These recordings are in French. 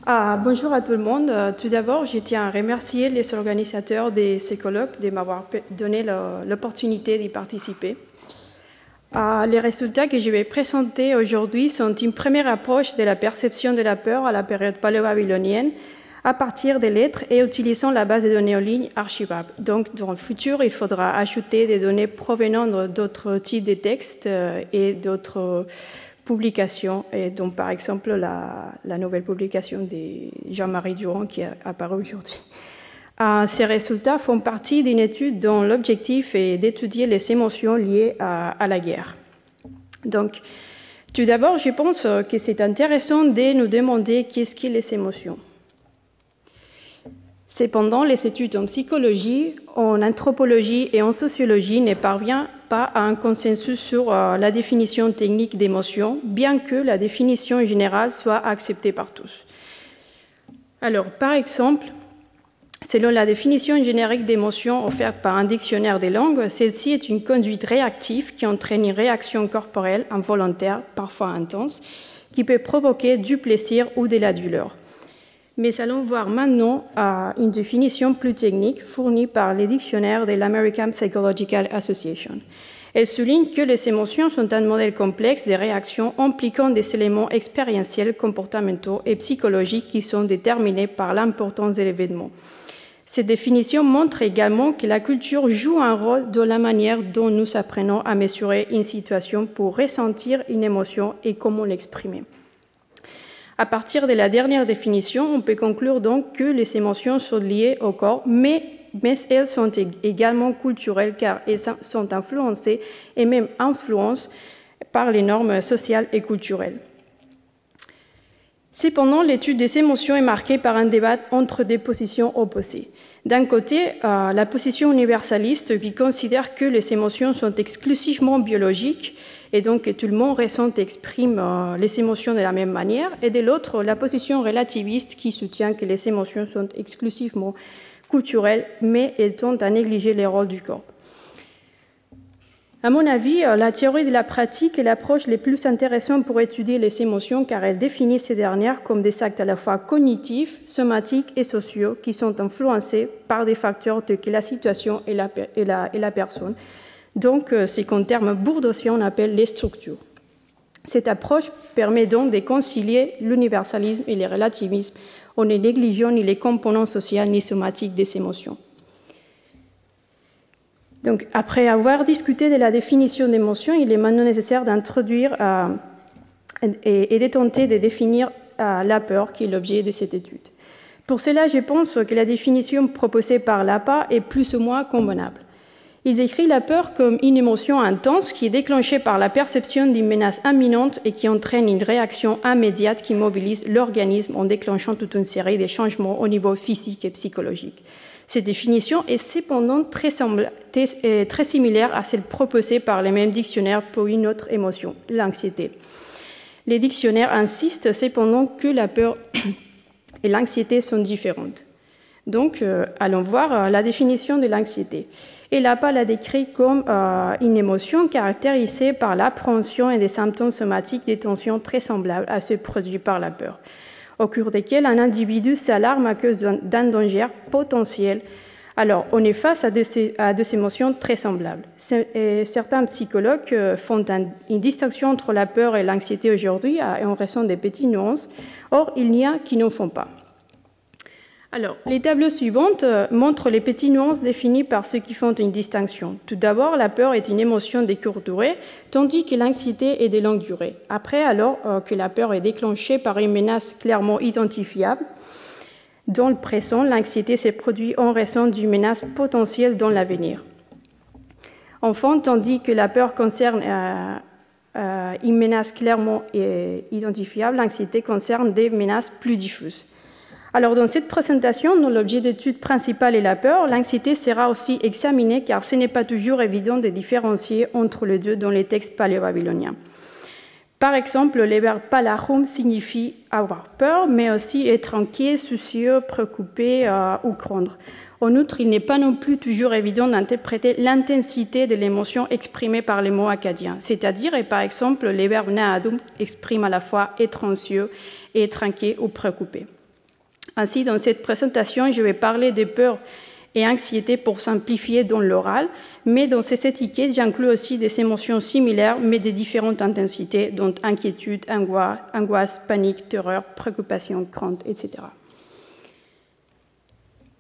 Bonjour à tout le monde. Tout d'abord, je tiens à remercier les organisateurs de ces colloques de m'avoir donné l'opportunité d'y participer. Les résultats que je vais présenter aujourd'hui sont une première approche de la perception de la peur à la période paléo-babylonienne à partir des lettres et utilisant la base de données en ligne Archivab. Donc, dans le futur, il faudra ajouter des données provenant d'autres types de textes et d'autres publications, et donc par exemple la nouvelle publication de Jean-Marie Durand qui est apparue aujourd'hui. Ces résultats font partie d'une étude dont l'objectif est d'étudier les émotions liées à la guerre. Donc, tout d'abord, je pense que c'est intéressant de nous demander qu'est-ce que les émotions. Cependant, les études en psychologie, en anthropologie et en sociologie ne parviennent pas à un consensus sur la définition technique d'émotion, bien que la définition générale soit acceptée par tous. Alors, par exemple, selon la définition générique d'émotion offerte par un dictionnaire des langues, celle-ci est une conduite réactive qui entraîne une réaction corporelle involontaire, parfois intense, qui peut provoquer du plaisir ou de la douleur. Mais allons voir maintenant une définition plus technique fournie par les dictionnaires de l'American Psychological Association. Elle souligne que les émotions sont un modèle complexe de réactions impliquant des éléments expérientiels, comportementaux et psychologiques qui sont déterminés par l'importance de l'événement. Cette définition montre également que la culture joue un rôle dans la manière dont nous apprenons à mesurer une situation pour ressentir une émotion et comment l'exprimer. À partir de la dernière définition, on peut conclure donc que les émotions sont liées au corps, mais elles sont également culturelles car elles sont influencées et même influencées par les normes sociales et culturelles. Cependant, l'étude des émotions est marquée par un débat entre des positions opposées. D'un côté, la position universaliste qui considère que les émotions sont exclusivement biologiques et donc que tout le monde ressent et exprime les émotions de la même manière, et de l'autre, la position relativiste qui soutient que les émotions sont exclusivement culturelles, mais elles tendent à négliger les rôles du corps. À mon avis, la théorie de la pratique est l'approche la plus intéressante pour étudier les émotions car elle définit ces dernières comme des actes à la fois cognitifs, somatiques et sociaux qui sont influencés par des facteurs tels que la situation et la personne. Donc, ce qu'en termes bourdieusiens on appelle les structures. Cette approche permet donc de concilier l'universalisme et le relativisme en ne négligeant ni les composants sociaux ni somatiques des émotions. Donc, après avoir discuté de la définition d'émotion, il est maintenant nécessaire d'introduire et de tenter de définir la peur, qui est l'objet de cette étude. Pour cela, je pense que la définition proposée par l'APA est plus ou moins convenable. Il décrit la peur comme une émotion intense qui est déclenchée par la perception d'une menace imminente et qui entraîne une réaction immédiate qui mobilise l'organisme en déclenchant toute une série de changements au niveau physique et psychologique. Cette définition est cependant très similaire à celle proposée par les mêmes dictionnaires pour une autre émotion, l'anxiété. Les dictionnaires insistent cependant que la peur et l'anxiété sont différentes. Donc, allons voir la définition de l'anxiété. Et l'APA la décrit comme une émotion caractérisée par l'appréhension et des symptômes somatiques des tensions très semblables à ceux produits par la peur, au cours desquels un individu s'alarme à cause d'un danger potentiel. Alors, on est face à deux émotions très semblables. Certains psychologues font une distinction entre la peur et l'anxiété aujourd'hui en raison des petites nuances. Or, il y a qui n'en font pas. Alors, les tableaux suivants montrent les petites nuances définies par ceux qui font une distinction. Tout d'abord, la peur est une émotion de courte durée, tandis que l'anxiété est de longue durée. Après, alors que la peur est déclenchée par une menace clairement identifiable, dans le présent, l'anxiété se produit en raison d'une menace potentielle dans l'avenir. Enfin, tandis que la peur concerne une menace clairement identifiable, l'anxiété concerne des menaces plus diffuses. Alors, dans cette présentation, dont l'objet d'étude principal est la peur, l'anxiété sera aussi examinée car ce n'est pas toujours évident de différencier entre les deux dans les textes paléo-babyloniens. Par exemple, le verbe palachum signifie avoir peur, mais aussi être inquiet, soucieux, préoccupé ou craindre. En outre, il n'est pas non plus toujours évident d'interpréter l'intensité de l'émotion exprimée par les mots acadiens. C'est-à-dire, par exemple, les verbes naadum expriment à la fois être anxieux et être inquiet ou préoccupé. Ainsi, dans cette présentation, je vais parler des peurs et anxiétés pour simplifier dans l'oral, mais dans ces étiquettes, j'inclus aussi des émotions similaires, mais de différentes intensités, dont inquiétude, angoisse, panique, terreur, préoccupation, crainte, etc.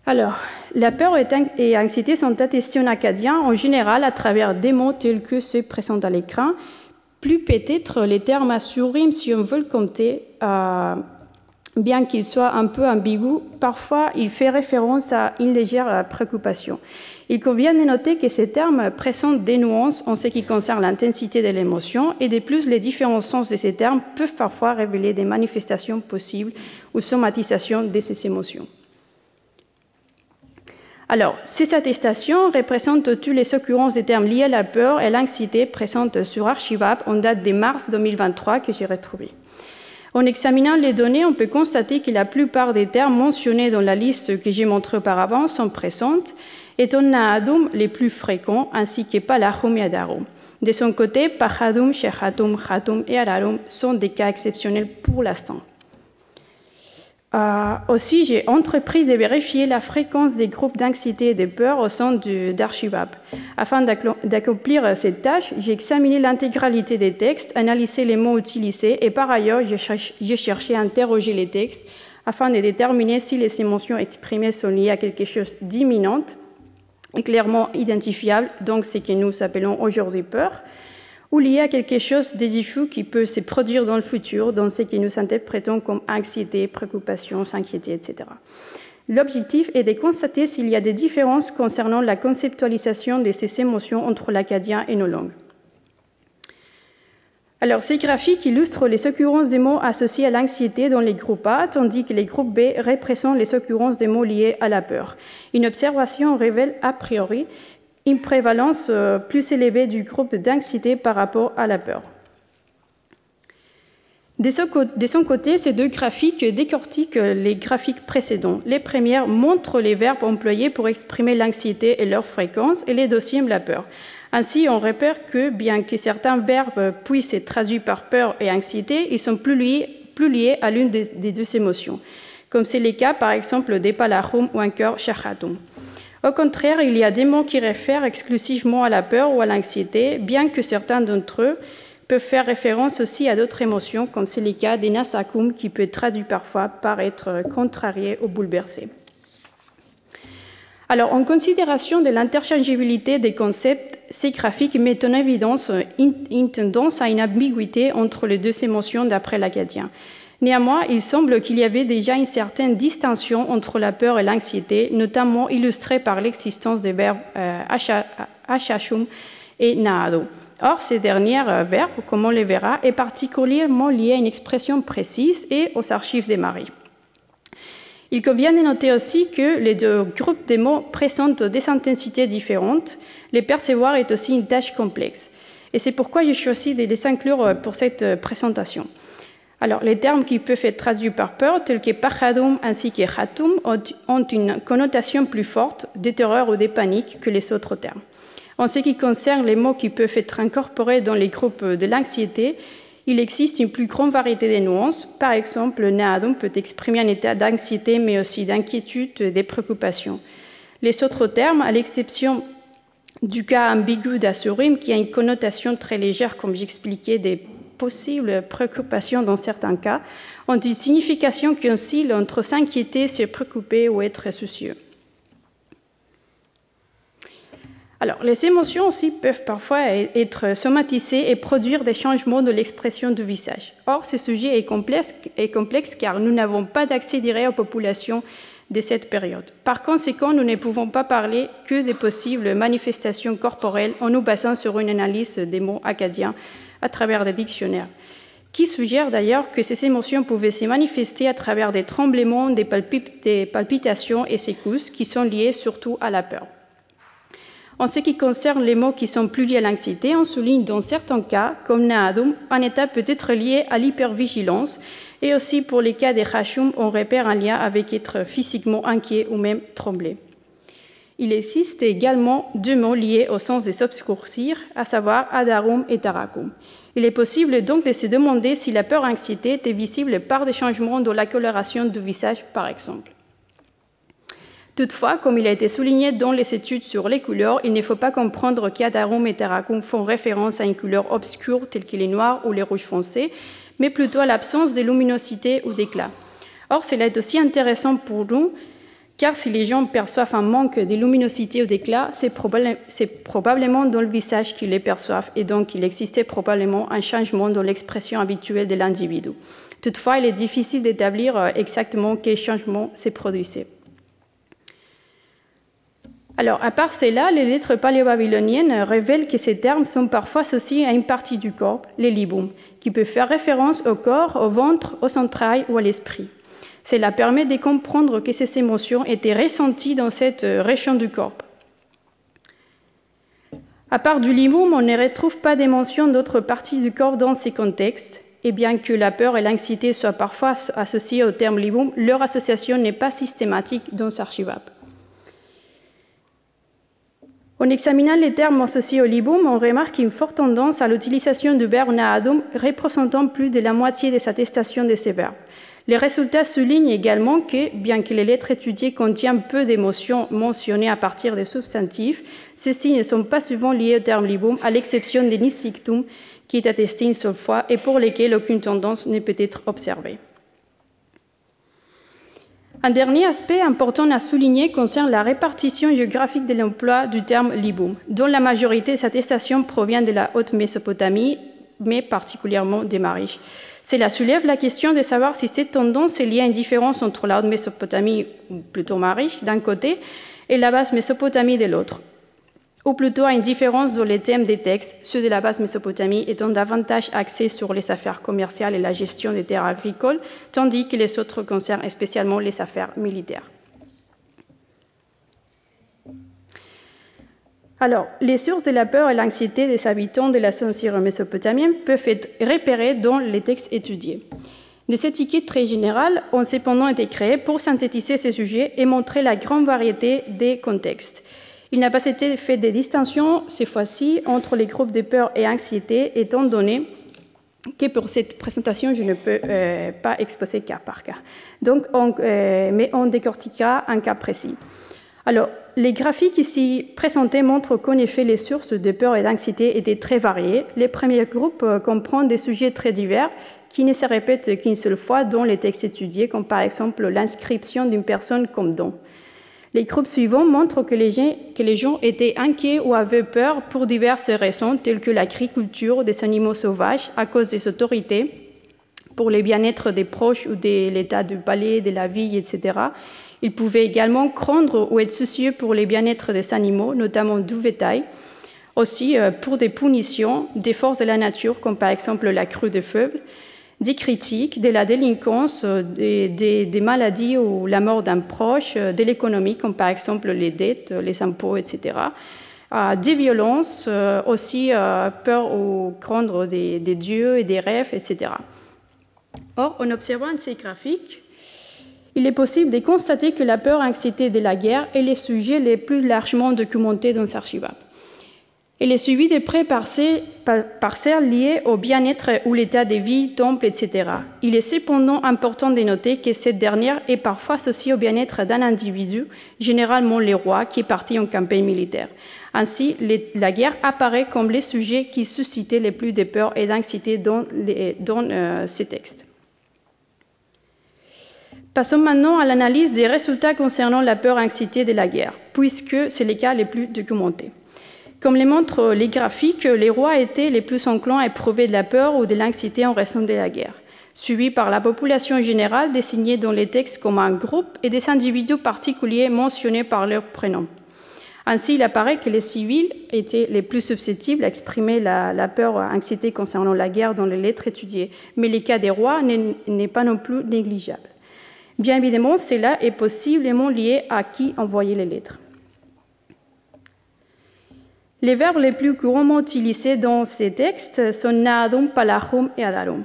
Alors, la peur et l'anxiété sont attestées en acadien en général à travers des mots tels que ceux présents à l'écran, plus peut-être les termes assurés si on veut le compter, bien qu'il soit un peu ambigu, parfois il fait référence à une légère préoccupation. Il convient de noter que ces termes présentent des nuances en ce qui concerne l'intensité de l'émotion et de plus, les différents sens de ces termes peuvent parfois révéler des manifestations possibles ou somatisations de ces émotions. Alors, ces attestations représentent toutes les occurrences des termes liés à la peur et l'anxiété présentes sur Archivab en date de mars 2023 que j'ai retrouvées. En examinant les données, on peut constater que la plupart des termes mentionnés dans la liste que j'ai montrée auparavant sont présentes, étant Naadum les plus fréquents, ainsi que Palahum et Adarum. De son côté, Pahadum, Shehatum, Khatum et Ararum sont des cas exceptionnels pour l'instant. Aussi, j'ai entrepris de vérifier la fréquence des groupes d'anxiété et de peur au sein d'Archivab. Afin d'accomplir cette tâche, j'ai examiné l'intégralité des textes, analysé les mots utilisés et par ailleurs, j'ai cherché à interroger les textes afin de déterminer si les émotions exprimées sont liées à quelque chose d'imminent et clairement identifiable, donc ce que nous appelons aujourd'hui peur, ou lié à quelque chose de diffus qui peut se produire dans le futur, dans ce que nous interprétons comme anxiété, préoccupation, s'inquiéter, etc. L'objectif est de constater s'il y a des différences concernant la conceptualisation de ces émotions entre l'acadien et nos langues. Alors, ces graphiques illustrent les occurrences des mots associés à l'anxiété dans les groupes A, tandis que les groupes B représentent les occurrences des mots liés à la peur. Une observation révèle a priori une prévalence plus élevée du groupe d'anxiété par rapport à la peur. De son côté, ces deux graphiques décortiquent les graphiques précédents. Les premières montrent les verbes employés pour exprimer l'anxiété et leur fréquence, et les deuxièmes la peur. Ainsi, on repère que, bien que certains verbes puissent être traduits par peur et anxiété, ils sont plus liés à l'une des deux émotions, comme c'est le cas par exemple des Palahum ou encore Shahatum. Au contraire, il y a des mots qui réfèrent exclusivement à la peur ou à l'anxiété, bien que certains d'entre eux peuvent faire référence aussi à d'autres émotions, comme c'est le cas des Nasakum, qui peut être traduit parfois par être contrarié ou bouleversé. Alors, en considération de l'interchangeabilité des concepts, ces graphiques mettent en évidence une tendance à une ambiguïté entre les deux émotions d'après l'acadien. Néanmoins, il semble qu'il y avait déjà une certaine distinction entre la peur et l'anxiété, notamment illustrée par l'existence des verbes Ashashum et Naado. Or, ces derniers verbes, comme on le verra, est particulièrement lié à une expression précise et aux archives des maris. Il convient de noter aussi que les deux groupes de mots présentent des intensités différentes. Les percevoir est aussi une tâche complexe. Et c'est pourquoi j'ai choisi de les inclure pour cette présentation. Alors, les termes qui peuvent être traduits par peur, tels que Pachadum ainsi que Khatum, ont une connotation plus forte de terreur ou de panique que les autres termes. En ce qui concerne les mots qui peuvent être incorporés dans les groupes de l'anxiété, il existe une plus grande variété de nuances. Par exemple, Naadum peut exprimer un état d'anxiété, mais aussi d'inquiétude et de préoccupation. Les autres termes, à l'exception du cas ambigu d'Asurim, qui a une connotation très légère, comme j'expliquais, des possibles préoccupations dans certains cas, ont une signification qui oscille entre s'inquiéter, se préoccuper ou être soucieux. Alors, les émotions aussi peuvent parfois être somatisées et produire des changements de l'expression du visage. Or, ce sujet est complexe car nous n'avons pas d'accès direct aux populations de cette période. Par conséquent, nous ne pouvons pas parler que des possibles manifestations corporelles en nous basant sur une analyse des mots acadiens à travers des dictionnaires, qui suggèrent d'ailleurs que ces émotions pouvaient se manifester à travers des tremblements, des palpitations et secousses qui sont liées surtout à la peur. En ce qui concerne les mots qui sont plus liés à l'anxiété, on souligne dans certains cas, comme Naadum, un état peut être lié à l'hypervigilance, et aussi pour les cas des Hashum, on repère un lien avec être physiquement inquiet ou même trembler. Il existe également deux mots liés au sens de s'obscurcir, à savoir adarum et taracum. Il est possible donc de se demander si la peur et l'anxiété étaient visibles par des changements dans la coloration du visage, par exemple. Toutefois, comme il a été souligné dans les études sur les couleurs, il ne faut pas comprendre qu'adarum et taracum font référence à une couleur obscure telle que les noirs ou les rouges foncés, mais plutôt à l'absence de luminosité ou d'éclat. Or, cela est aussi intéressant pour nous, car si les gens perçoivent un manque de luminosité ou d'éclat, c'est probablement dans le visage qu'ils les perçoivent, et donc il existait probablement un changement dans l'expression habituelle de l'individu. Toutefois, il est difficile d'établir exactement quel changement se produisait. Alors, à part cela, les lettres paléo-babyloniennes révèlent que ces termes sont parfois associés à une partie du corps, les libum, qui peut faire référence au corps, au ventre, aux entrailles ou à l'esprit. Cela permet de comprendre que ces émotions étaient ressenties dans cette région du corps. À part du libum, on ne retrouve pas de mention d'autres parties du corps dans ces contextes, et bien que la peur et l'anxiété soient parfois associées au terme libum, leur association n'est pas systématique dans Sarchivab. En examinant les termes associés au libum, on remarque une forte tendance à l'utilisation du verbe naadum, représentant plus de la moitié des attestations de ces verbes. Les résultats soulignent également que, bien que les lettres étudiées contiennent peu d'émotions mentionnées à partir des substantifs, ceux-ci ne sont pas souvent liés au terme libum, à l'exception des nisictum, qui est attesté une seule fois et pour lesquels aucune tendance ne peut être observée. Un dernier aspect important à souligner concerne la répartition géographique de l'emploi du terme libum, dont la majorité des attestations provient de la Haute-Mésopotamie, mais particulièrement des Marish. Cela soulève la question de savoir si cette tendance est liée à une différence entre la Haute-Mésopotamie, ou plutôt Marish, d'un côté, et la Basse-Mésopotamie de l'autre, ou plutôt à une différence dans les thèmes des textes, ceux de la Basse-Mésopotamie étant davantage axés sur les affaires commerciales et la gestion des terres agricoles, tandis que les autres concernent spécialement les affaires militaires. Alors, les sources de la peur et l'anxiété des habitants de la zone syro-mésopotamienne peuvent être repérées dans les textes étudiés. Des étiquettes très générales ont cependant été créées pour synthétiser ces sujets et montrer la grande variété des contextes. Il n'a pas été fait de distinction, cette fois-ci, entre les groupes de peur et anxiété, étant donné que pour cette présentation, je ne peux pas exposer cas par cas. Donc, mais on décortiquera un cas précis. Alors, les graphiques ici présentés montrent qu'en effet, les sources de peur et d'anxiété étaient très variées. Les premiers groupes comprennent des sujets très divers qui ne se répètent qu'une seule fois dans les textes étudiés, comme par exemple l'inscription d'une personne comme don. Les groupes suivants montrent que les gens étaient inquiets ou avaient peur pour diverses raisons, telles que l'agriculture des animaux sauvages à cause des autorités, pour le bien-être des proches ou de l'état du palais, de la vie, etc. Ils pouvaient également craindre ou être soucieux pour le bien-être des animaux, notamment du bétail, aussi pour des punitions des forces de la nature, comme par exemple la crue de feu, des critiques, de la délinquance, des maladies ou la mort d'un proche, de l'économie, comme par exemple les dettes, les impôts, etc. Des violences, aussi peur ou craindre des dieux et des rêves, etc. Or, en observant ces graphiques, il est possible de constater que la peur et l'anxiété de la guerre est le sujet le plus largement documenté dans Sarchivab. Elle est suivie de près par celles liées au bien-être ou l'état de vie, temple, etc. Il est cependant important de noter que cette dernière est parfois associée au bien-être d'un individu, généralement le roi, qui est parti en campagne militaire. Ainsi, la guerre apparaît comme le sujet qui suscitait le plus de peur et d'anxiété dans ces textes. Passons maintenant à l'analyse des résultats concernant la peur et l'anxiété de la guerre, puisque c'est les cas les plus documentés. Comme le montrent les graphiques, les rois étaient les plus enclins à éprouver de la peur ou de l'anxiété en raison de la guerre, suivis par la population générale désignée dans les textes comme un groupe et des individus particuliers mentionnés par leur prénom. Ainsi, il apparaît que les civils étaient les plus susceptibles à exprimer la peur et l'anxiété concernant la guerre dans les lettres étudiées, mais le cas des rois n'est pas non plus négligeable. Bien évidemment, cela est possiblement lié à qui envoyait les lettres. Les verbes les plus couramment utilisés dans ces textes sont naadum, palachum et adarum.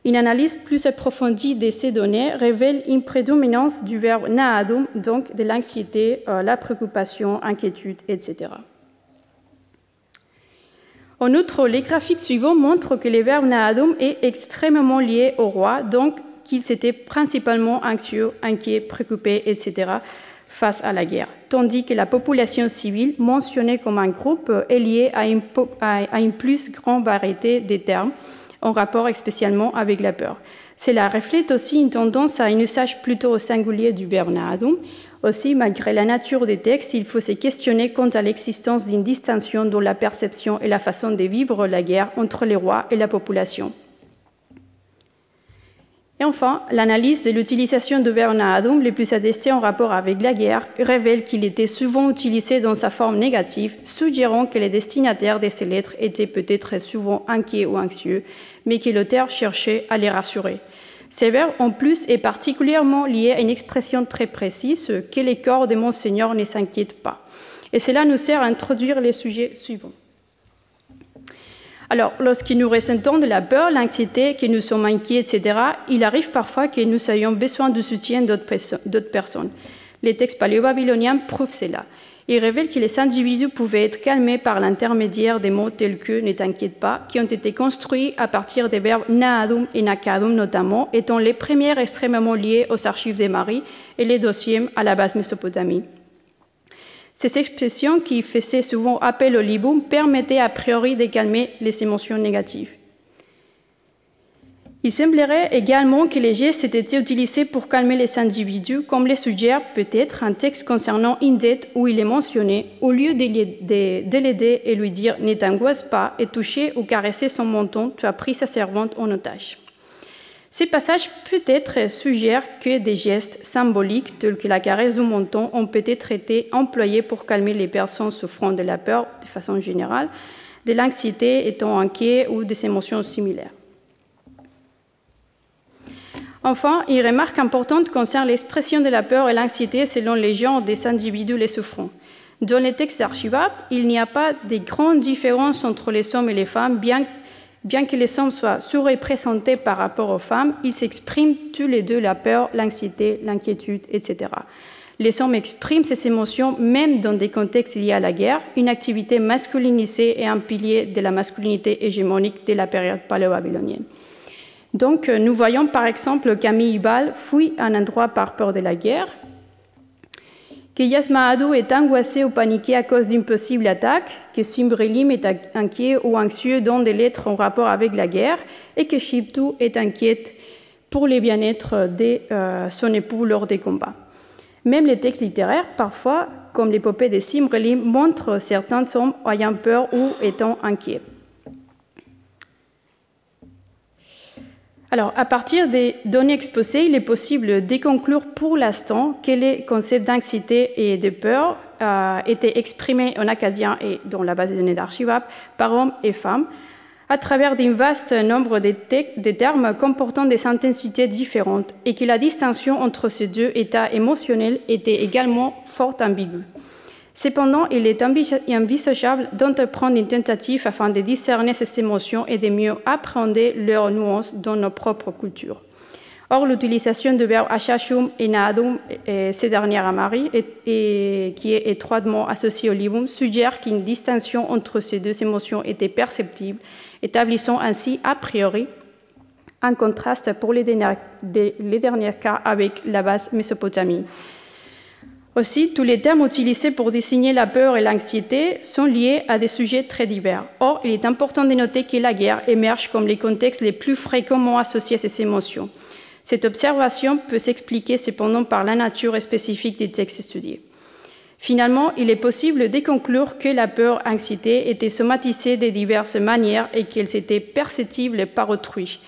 Une analyse plus approfondie de ces données révèle une prédominance du verbe na'adum, donc de l'anxiété, la préoccupation, inquiétude, etc. En outre, les graphiques suivants montrent que le verbe na'adum est extrêmement lié au roi, donc qu'il s'était principalement anxieux, inquiet, préoccupé, etc. face à la guerre, tandis que la population civile, mentionnée comme un groupe, est liée à une plus grande variété de termes, en rapport spécialement avec la peur. Cela reflète aussi une tendance à un usage plutôt au singulier du verbe na'adum. Aussi, malgré la nature des textes, il faut se questionner quant à l'existence d'une distinction dans la perception et la façon de vivre la guerre entre les rois et la population. Et enfin, l'analyse de l'utilisation du verbe na'adum les plus attestées en rapport avec la guerre révèle qu'il était souvent utilisé dans sa forme négative, suggérant que les destinataires de ces lettres étaient peut-être souvent inquiets ou anxieux, mais que l'auteur cherchait à les rassurer. Ce verbe, en plus, est particulièrement lié à une expression très précise, que les corps de mon Seigneur ne s'inquiètent pas. Et cela nous sert à introduire les sujets suivants. Alors, lorsque nous ressentons de la peur, l'anxiété, que nous sommes inquiets, etc., il arrive parfois que nous ayons besoin du soutien d'autres personnes. Les textes paléo-babyloniens prouvent cela. Ils révèlent que les individus pouvaient être calmés par l'intermédiaire des mots tels que « ne t'inquiète pas », qui ont été construits à partir des verbes na'adum et nakadum notamment, étant les premiers extrêmement liés aux archives des maris et les deuxièmes à la base Mésopotamie. Ces expressions, qui faisaient souvent appel au liboum, permettaient a priori de calmer les émotions négatives. Il semblerait également que les gestes aient été utilisés pour calmer les individus, comme le suggère peut-être un texte concernant Indet où il est mentionné, au lieu de l'aider et lui dire « ne t'angoisse pas » et toucher ou caresser son menton, tu as pris sa servante en otage. Ces passages peut-être suggèrent que des gestes symboliques tels que la caresse du menton ont peut-être été employés pour calmer les personnes souffrant de la peur de façon générale, de l'anxiété, étant inquiets ou des émotions similaires. Enfin, une remarque importante concerne l'expression de la peur et l'anxiété selon les genres des individus les souffrant. Dans les textes d'Archibald, il n'y a pas de grandes différences entre les hommes et les femmes, bien que les hommes soient sous-représentés par rapport aux femmes, ils s'expriment tous les deux la peur, l'anxiété, l'inquiétude, etc. Les hommes expriment ces émotions même dans des contextes liés à la guerre, une activité masculinisée et un pilier de la masculinité hégémonique de la période paléo-babylonienne. Donc, nous voyons par exemple qu'Ami Ibal fuit un endroit par peur de la guerre, que Yasma'adu est angoissé ou paniqué à cause d'une possible attaque, que Simbrilim est inquiet ou anxieux dans des lettres en rapport avec la guerre, et que Shiptu est inquiète pour le bien-être de son époux lors des combats. Même les textes littéraires, parfois, comme l'épopée de Simbrilim, montrent certains hommes ayant peur ou étant inquiets. Alors, à partir des données exposées, il est possible de conclure pour l'instant que les concepts d'anxiété et de peur étaient exprimés en acadien et dans la base de données d'Archivap par hommes et femmes à travers d'un vaste nombre de termes comportant des intensités différentes et que la distinction entre ces deux états émotionnels était également fort ambiguë. Cependant, il est envisageable d'entreprendre une tentative afin de discerner ces émotions et de mieux appréhender leurs nuances dans nos propres cultures. Or, l'utilisation du verbe achashum et na'adum, ces dernières à Marie, qui est étroitement associée au libum, suggère qu'une distinction entre ces deux émotions était perceptible, établissant ainsi a priori un contraste pour les derniers cas avec la base Mésopotamie. Aussi, tous les termes utilisés pour désigner la peur et l'anxiété sont liés à des sujets très divers. Or, il est important de noter que la guerre émerge comme les contextes les plus fréquemment associés à ces émotions. Cette observation peut s'expliquer cependant par la nature spécifique des textes étudiés. Finalement, il est possible de conclure que la peur et l'anxiété étaient somatisées de diverses manières et qu'elles étaient perceptibles par autrui.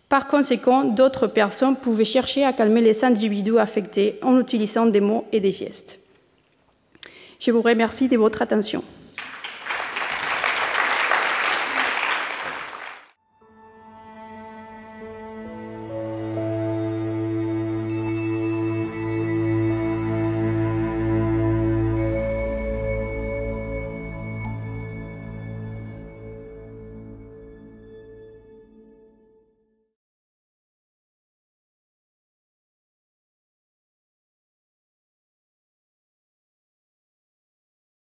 Par conséquent, d'autres personnes pouvaient chercher à calmer les individus affectés en utilisant des mots et des gestes. Je vous remercie de votre attention.